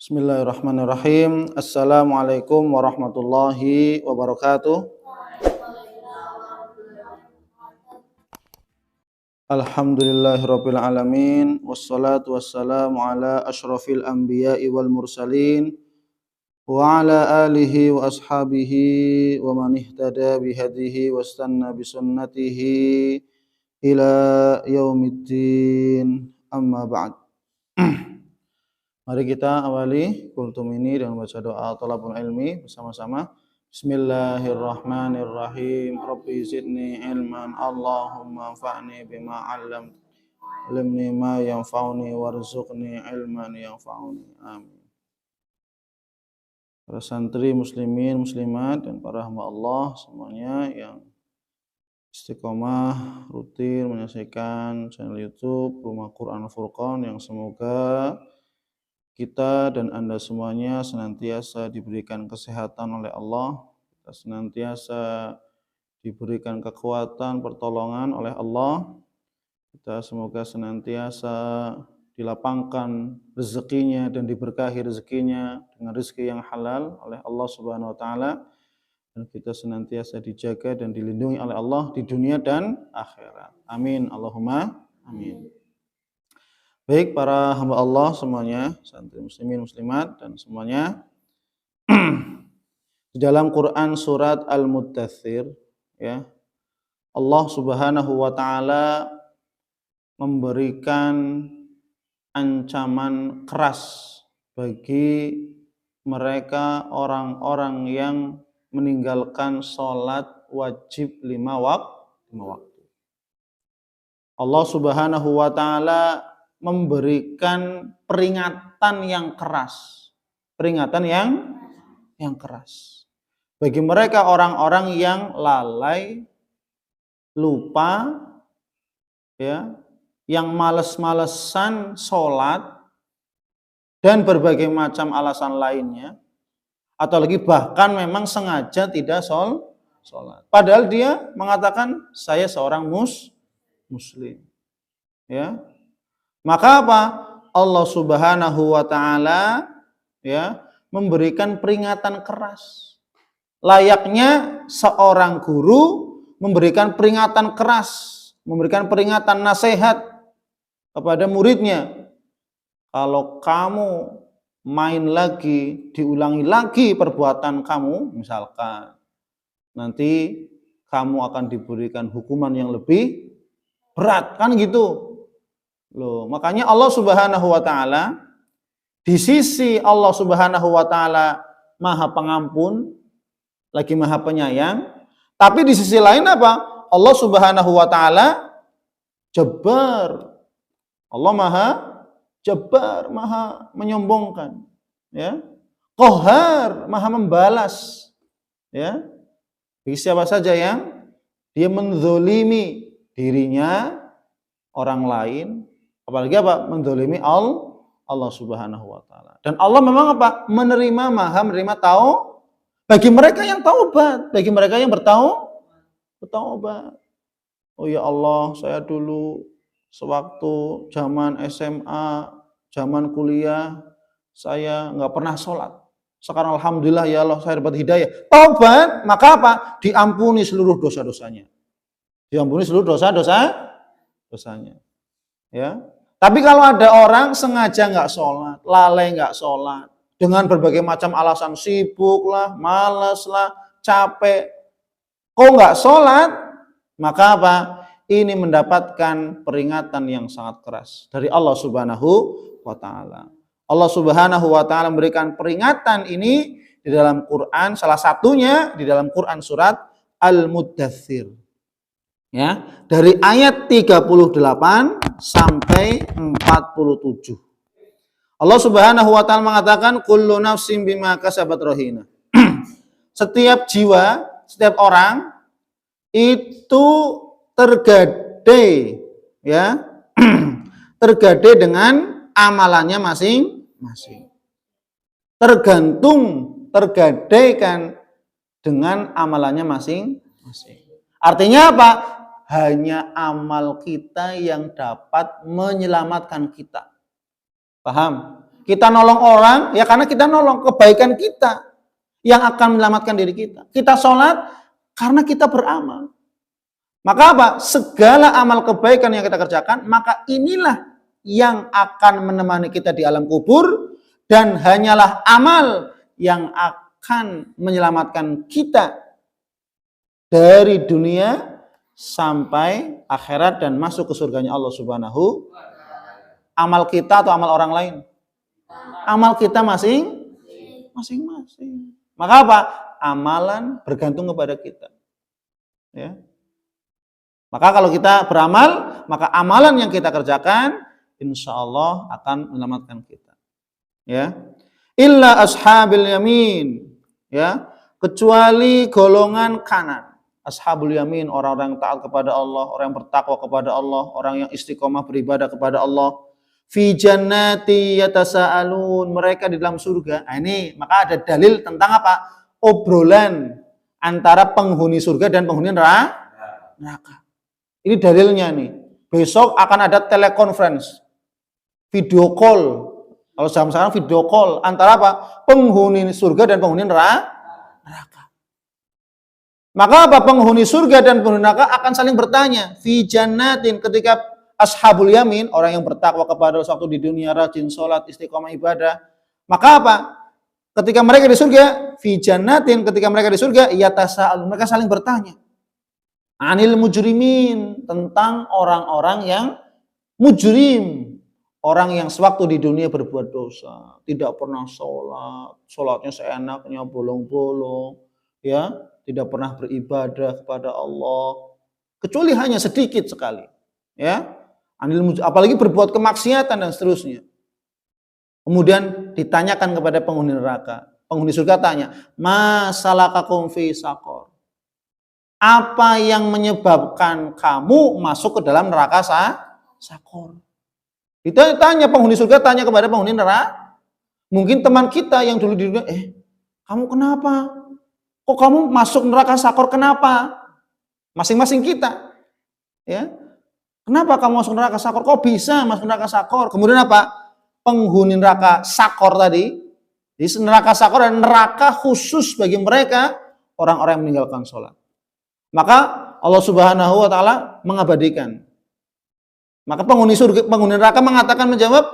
Bismillahirrahmanirrahim. Assalamualaikum warahmatullahi wabarakatuh. Alhamdulillahirabbil alamin wassalatu wassalamu ala asyrafil anbiya'i wal mursalin wa ala alihi wa ashabihi wa man ihtada bihadihi wastanna bisunnatihi ila yaumiddin. Amma ba'd. Mari kita awali kultum ini dengan baca doa thalabul ilmi bersama-sama. Bismillahirrahmanirrahim. Rabbi zidni ilman. Allahumma anfa'ni bima 'allamtani. 'Allimni ma yanfa'uni warzuqni ilman yanfa'uni. Amin. Para santri muslimin, muslimat dan para hamba Allah semuanya yang istiqomah rutin menyaksikan channel YouTube Rumah Quran Furqan, yang semoga kita dan Anda semuanya senantiasa diberikan kesehatan oleh Allah, kita senantiasa diberikan kekuatan, pertolongan oleh Allah, kita semoga senantiasa dilapangkan rezekinya dan diberkahi rezekinya dengan rezeki yang halal oleh Allah Subhanahu wa taala, dan kita senantiasa dijaga dan dilindungi oleh Allah di dunia dan akhirat. Amin Allahumma amin. Baik para hamba Allah semuanya, santri muslimin muslimat dan semuanya, di dalam Quran surat Al-Muddatsir ya, Allah Subhanahu wa taala memberikan ancaman keras bagi mereka orang-orang yang meninggalkan sholat wajib 5 waktu. Allah Subhanahu wa taala memberikan peringatan yang keras. Peringatan yang keras. Bagi mereka orang-orang yang lalai, lupa, ya, yang males-malesan sholat, dan berbagai macam alasan lainnya. Atau lagi bahkan memang sengaja tidak sholat. Padahal dia mengatakan, saya seorang muslim. Ya. Maka apa? Allah Subhanahu wa taala ya memberikan peringatan keras. Layaknya seorang guru memberikan peringatan keras, memberikan peringatan nasihat kepada muridnya. Kalau kamu main lagi, diulangi lagi perbuatan kamu, misalkan nanti kamu akan diberikan hukuman yang lebih berat, kan gitu. Loh, makanya Allah Subhanahu wa taala, di sisi Allah Subhanahu wa taala Maha Pengampun, lagi Maha Penyayang, tapi di sisi lain apa? Allah Subhanahu wa taala Jabbar. Allah Maha Jabbar, Maha menyombongkan, ya. Qahhar, Maha membalas, ya. Bagi siapa saja yang dia menzolimi dirinya, orang lain, apalagi apa? Menzalimi Allah Subhanahu wa taala. Dan Allah memang apa? Maha menerima bagi mereka yang taubat, bagi mereka yang bertaubat. Oh ya Allah, saya dulu sewaktu zaman SMA, zaman kuliah, saya nggak pernah sholat. Sekarang alhamdulillah ya Allah, saya dapat hidayah. Taubat, maka apa? Diampuni seluruh dosa-dosanya. Diampuni seluruh dosanya. Ya. Tapi kalau ada orang sengaja nggak sholat, lalai nggak sholat, dengan berbagai macam alasan, sibuk lah, malas lah, capek, kok nggak sholat, maka apa? Ini mendapatkan peringatan yang sangat keras dari Allah Subhanahu wa taala. Allah Subhanahu wa taala memberikan peringatan ini di dalam Quran, salah satunya di dalam Quran surat Al-Muddatsir. Ya, dari ayat 38 sampai 47. Allah Subhanahu wa taala mengatakan kullu nafsin bima kasabat rahina. Setiap jiwa, setiap orang itu tergade, ya. Tergade dengan amalannya masing-masing. Tergadekan dengan amalannya masing-masing. Artinya apa? Hanya amal kita yang dapat menyelamatkan kita. Paham? Kita nolong orang ya karena kita nolong kebaikan kita yang akan menyelamatkan diri kita. Kita sholat karena kita beramal. Maka apa? Segala amal kebaikan yang kita kerjakan, maka inilah yang akan menemani kita di alam kubur, dan hanyalah amal yang akan menyelamatkan kita dari dunia sampai akhirat dan masuk ke surganya Allah Subhanahu. Amal kita atau amal orang lain? Amal kita masing-masing. Maka apa? Amalan bergantung kepada kita. Ya. Maka kalau kita beramal, maka amalan yang kita kerjakan insya Allah akan menyelamatkan kita. Ya. Illa ashabil yamin. Ya. Kecuali golongan kanan. Ashabul yamin, orang-orang yang taat kepada Allah, orang yang bertakwa kepada Allah, orang yang istiqomah beribadah kepada Allah. Fi jannati yatasaalun, mereka di dalam surga. Nah, ini maka ada dalil tentang apa? Obrolan antara penghuni surga dan penghuni neraka. Ini dalilnya nih. Besok akan ada telekonferensi, video call. Kalau zaman sekarang video call antara apa? Penghuni surga dan penghuni neraka. Maka apa? Penghuni surga dan penghuni neraka akan saling bertanya. Fi jannatin, ketika ashabul yamin, orang yang bertakwa kepada Allah waktu di dunia, rajin sholat, istiqomah ibadah. Maka apa? Ketika mereka di surga, fi jannatin, ketika mereka di surga, yatasaalun, mereka saling bertanya. Anil mujrimin, tentang orang-orang yang mujrim. Orang yang sewaktu di dunia berbuat dosa, tidak pernah sholat, sholatnya seenaknya, bolong-bolong, ya, tidak pernah beribadah kepada Allah, kecuali hanya sedikit sekali, ya. Apalagi berbuat kemaksiatan dan seterusnya. Kemudian ditanyakan kepada penghuni neraka, penghuni surga tanya, masalakakum fi saqor? Apa yang menyebabkan kamu masuk ke dalam neraka sakor? Ditanya penghuni surga tanya kepada penghuni neraka. Mungkin teman kita yang dulu di dunia, kamu kenapa? Kok kamu masuk neraka sakor, kenapa? Masing-masing kita. Ya. Kenapa kamu masuk neraka sakor? Kok bisa masuk neraka sakor? Kemudian apa? Penghuni neraka sakor tadi. Jadi neraka sakor dan neraka khusus bagi mereka orang-orang yang meninggalkan sholat. Maka Allah Subhanahu wa taala mengabadikan. Maka penghuni surga, penghuni neraka mengatakan, menjawab,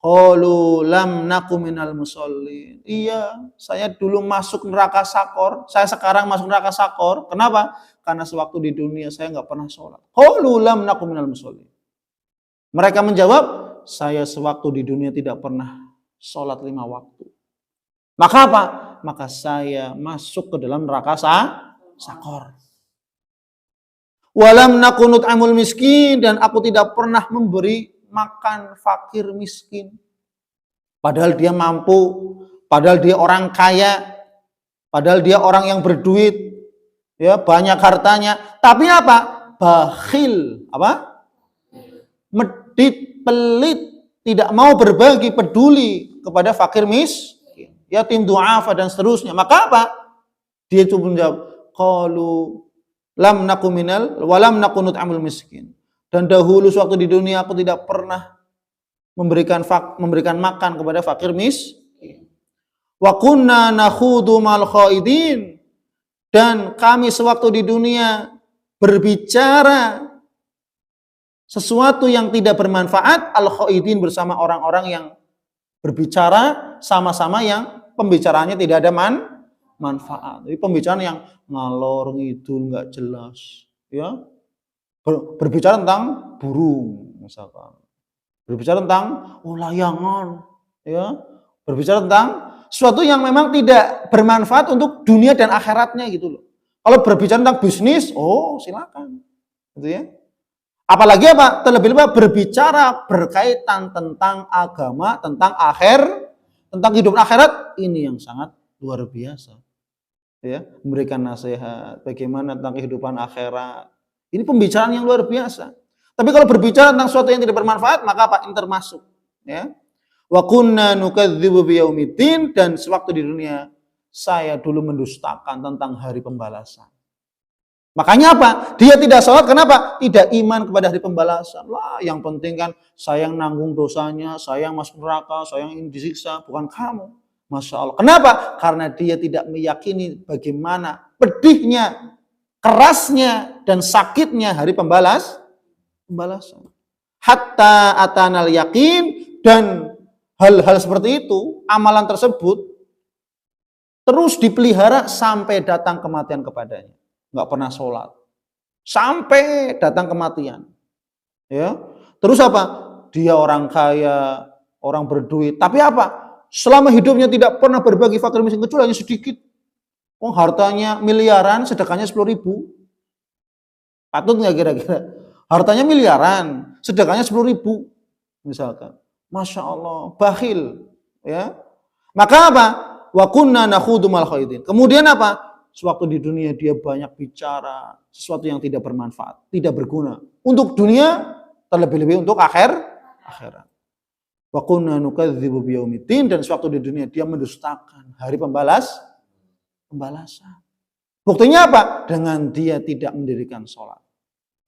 qalu lam naku minal musallin. Iya, saya dulu masuk neraka sakor, saya sekarang masuk neraka sakor. Kenapa? Karena sewaktu di dunia saya nggak pernah sholat. Qalu lam naku minal musallin. Mereka menjawab, saya sewaktu di dunia tidak pernah sholat 5 waktu. Maka apa? Maka saya masuk ke dalam neraka sakor. Walam nakunut amul miskin, dan aku tidak pernah memberi makan fakir miskin. Padahal dia mampu, padahal dia orang kaya, padahal dia orang yang berduit, ya, banyak hartanya. Tapi apa? Bakhil, apa? Medit, pelit, tidak mau berbagi, peduli kepada fakir miskin, yatim du'afa dan seterusnya. Maka apa? Dia itu menjawab, qalu lam naku minal walam nakunut amul miskin. Dan dahulu sewaktu di dunia aku tidak pernah memberikan makan kepada fakir miskin. Wa kunna nakhudu mal khaidin, dan kami sewaktu di dunia berbicara sesuatu yang tidak bermanfaat, al khaidin, bersama orang-orang yang berbicara sama-sama yang pembicaraannya tidak ada manfaat. Jadi pembicaraan yang ngalor ngidul nggak jelas, ya. Berbicara tentang burung misalkan. Berbicara tentang layangan, ya. Berbicara tentang sesuatu yang memang tidak bermanfaat untuk dunia dan akhiratnya gitu loh. Kalau berbicara tentang bisnis, silakan. Gitu ya. Apalagi apa? Terlebih berbicara berkaitan tentang agama, tentang tentang kehidupan akhirat, ini yang sangat luar biasa. Ya, memberikan nasihat bagaimana tentang kehidupan akhirat. Ini pembicaraan yang luar biasa. Tapi kalau berbicara tentang sesuatu yang tidak bermanfaat, maka apa? Ini termasuk, ya. Wa kunna nukadzibu biyaumiddin, dan sewaktu di dunia saya dulu mendustakan tentang hari pembalasan. Makanya apa? Dia tidak sholat, kenapa? Tidak iman kepada hari pembalasan. Lah, yang penting kan saya yang nanggung dosanya, saya yang masuk neraka, saya yang ingin disiksa, bukan kamu. Masya Allah. Kenapa? Karena dia tidak meyakini bagaimana pedihnya, kerasnya, dan sakitnya hari pembalasan. Hatta atanal yakin, dan hal-hal seperti itu, amalan tersebut terus dipelihara sampai datang kematian kepadanya. Nggak pernah sholat sampai datang kematian, ya. Terus apa? Dia orang kaya, orang berduit, tapi apa? Selama hidupnya tidak pernah berbagi fakir miskin, kecuali hanya sedikit. Oh, hartanya miliaran, sedekahnya 10.000. Patut nggak kira-kira? Hartanya miliaran, sedekahnya 10.000, misalkan. Masya Allah, bakhil, ya. Maka apa? Wa kunna nakhudu mal khaidin. Kemudian apa? Sewaktu di dunia dia banyak bicara sesuatu yang tidak bermanfaat, tidak berguna untuk dunia, terlebih-lebih untuk akhirat. Wa kunna nukadzibu biyaumiddin, dan sewaktu di dunia dia mendustakan hari pembalasan. Buktinya apa? Dengan dia tidak mendirikan sholat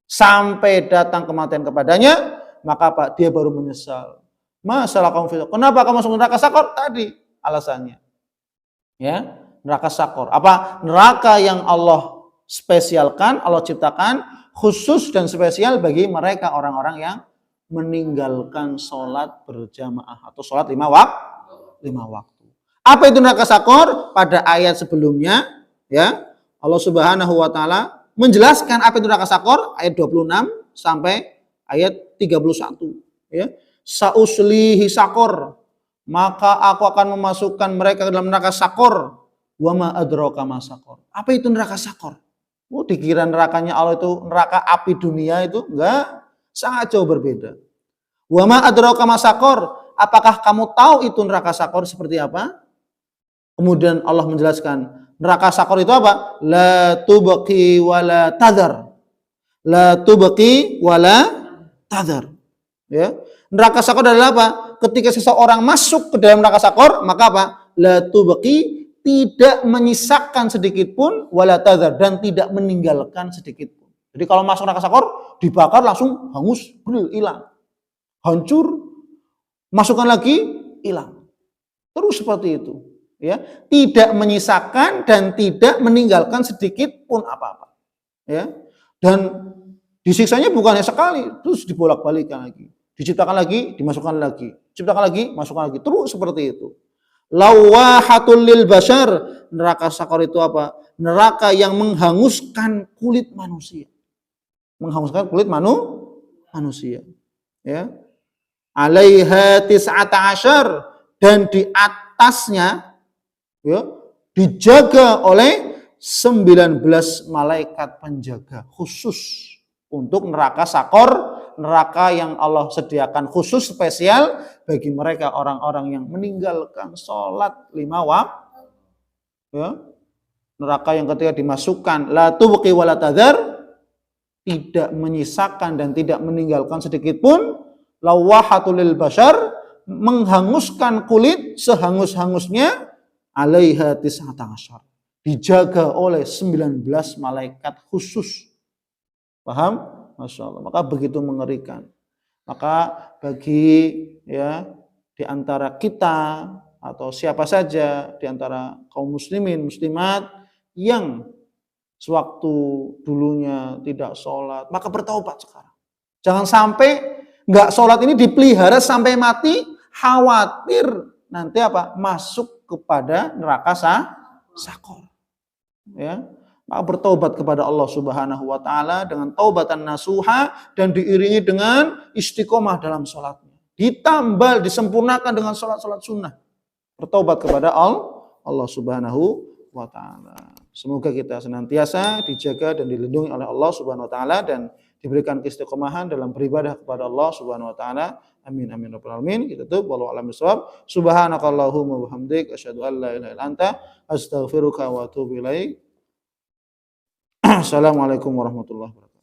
sampai datang kematian kepadanya, maka apa? Dia baru menyesal. Masalah kamu fi, kenapa kamu masuk neraka sakor? Tadi alasannya, ya. Neraka sakor. Apa? Neraka yang Allah spesialkan, Allah ciptakan khusus dan spesial bagi mereka orang-orang yang meninggalkan sholat berjamaah atau sholat 5 waktu. Apa itu neraka sakor? Pada ayat sebelumnya, ya, Allah Subhanahu wa taala menjelaskan apa itu neraka sakor, ayat 26 sampai ayat 31, ya. Sauslihi sakor, maka aku akan memasukkan mereka ke dalam neraka sakor. Wa ma adraka ma sakor. Apa itu neraka sakor? Oh, dikira nerakanya Allah itu neraka api dunia itu? Enggak, sangat jauh berbeda. Wa ma adraka ma sakor. Apakah kamu tahu itu neraka sakor seperti apa? Kemudian Allah menjelaskan, neraka sakor itu apa? La tubqi wa la tadhar. La tubqi wa la tadhar. Ya. Neraka sakor adalah apa? Ketika seseorang masuk ke dalam neraka sakor, maka apa? La tubqi, tidak menyisakan sedikit pun, wala tadhar, dan tidak meninggalkan sedikit pun. Jadi kalau masuk neraka sakor, dibakar langsung hangus, hilang. Hancur, masukkan lagi, hilang. Terus seperti itu, ya. Tidak menyisakan dan tidak meninggalkan sedikit pun apa-apa, ya. Dan disiksanya bukannya sekali, terus dibolak-balikan lagi. Diciptakan lagi, dimasukkan lagi. Ciptakan lagi, masukkan lagi. Terus seperti itu. Lawahatul lil bashar, neraka sakor itu apa? Neraka yang menghanguskan kulit manusia. Menghanguskan kulit manusia. Ya. Alaiha tis'ata asyar, dan di atasnya, ya, dijaga oleh 19 malaikat penjaga khusus untuk neraka sakor, neraka yang Allah sediakan khusus spesial bagi mereka orang-orang yang meninggalkan sholat 5 waktu. Ya. Neraka yang ketika dimasukkan la tubqi wa la tadhar, tidak menyisakan dan tidak meninggalkan sedikit pun, lawahatul lil bashar, menghanguskan kulit sehangus-hangusnya, alaiha tis'ata asyar, dijaga oleh 19 malaikat khusus. Paham? Masya Allah. Maka begitu mengerikan. Maka bagi, ya, di antara kita atau siapa saja di antara kaum muslimin muslimat yang sewaktu dulunya tidak sholat, maka bertaubat sekarang. Jangan sampai nggak sholat ini dipelihara sampai mati, khawatir nanti apa? Masuk kepada neraka sakor. Ya. Maka bertaubat kepada Allah Subhanahu wa taala dengan taubatan nasuha, dan diiringi dengan istiqomah dalam sholatnya. Ditambal, disempurnakan dengan sholat-sholat sunnah. Bertaubat kepada Allah Subhanahu wa taala. Semoga kita senantiasa dijaga dan dilindungi oleh Allah Subhanahu wa taala dan diberikan keistiqomahan dalam beribadah kepada Allah Subhanahu wa taala. Amin amin rabbal alamin. Kita tutup, wallahu a'lam bishawab. Subhanakallahumma wa bihamdik, asyhadu an la ilaha illa anta, astaghfiruka wa atubu ilaik. Assalamualaikum warahmatullahi wabarakatuh.